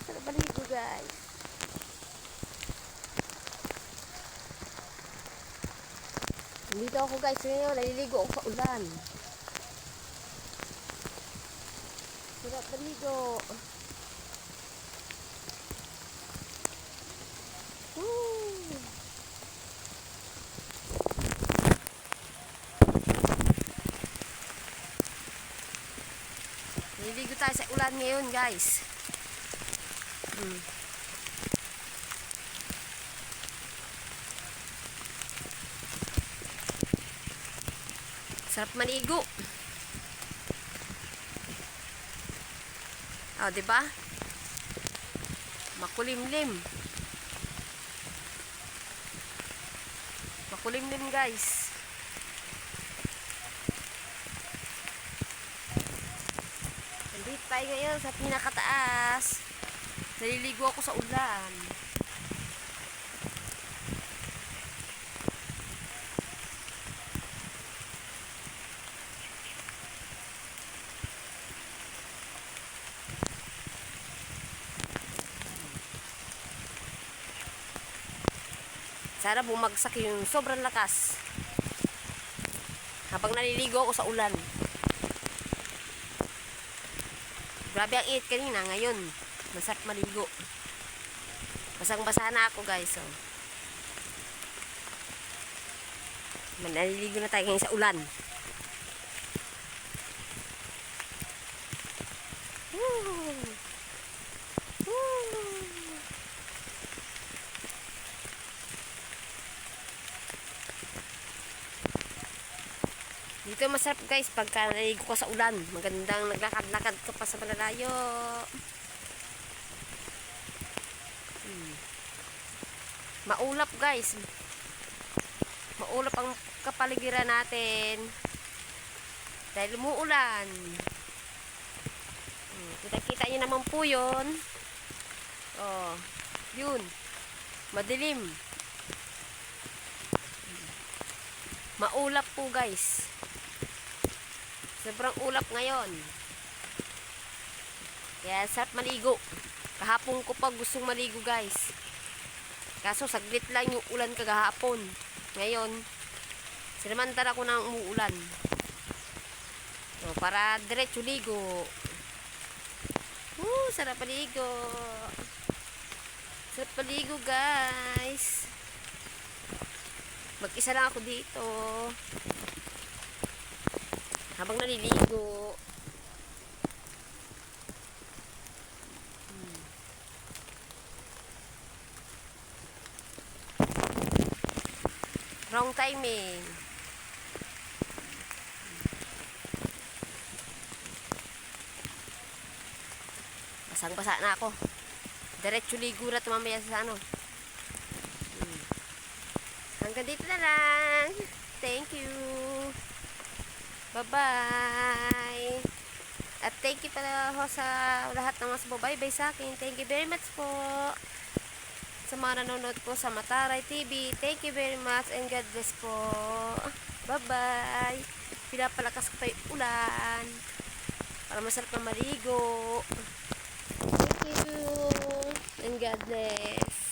Sarap maligo, guys. Dito ako, guys. Ngayon, naliligo ako sa ulan. Sarap maligo. Woo! Naliligo tayo sa ulan ngayon, guys. Sarap maligo. Oh, 'di ba? Makulimlim. Makulimlim, guys. Nandito tayo ngayon sa pinakataas. Naliligo ako sa ulan. Sana bumagsak yung sobrang lakas habang naliligo ako sa ulan. Grabe ang init kanina, ngayon masarap maligo. Basang-basa na ako, guys. So, naliligo na tayo ngayon sa ulan. Woo! Woo! Dito masarap, guys, pagka naligo ka sa ulan. Magandang naglakad-lakad ka pa sa malalayo. Maulap, guys. Maulap ang kapaligiran natin dahil umuulan. Kita-kita nyo naman po yun. Oh, yun. Madilim. Maulap po, guys. Sobrang ulap ngayon. Kaya sarap maligo. Kahapon ko pa gustong maligo, guys. Kaso saglit lang yung ulan kagahapon. Ngayon, sinamantala ko ng umuulan. So, para diretso ligo. Sarap maligo. Sarap maligo, guys. Mag-isa lang ako dito habang naliligo. Wrong timing. Basang-basa na ako. Diretso ligo na mamaya sa ano. Hanggang dito na lang. Thank you. Bye-bye. At thank you pala ho sa lahat ng mga subaybay sa akin. Thank you very much po. Sa mga nanonood po sa Mataray TV. Thank you very much and God bless po. Bye-bye. Pinapalakas ko tayo ulan para masarap na maligo. Thank you and God bless.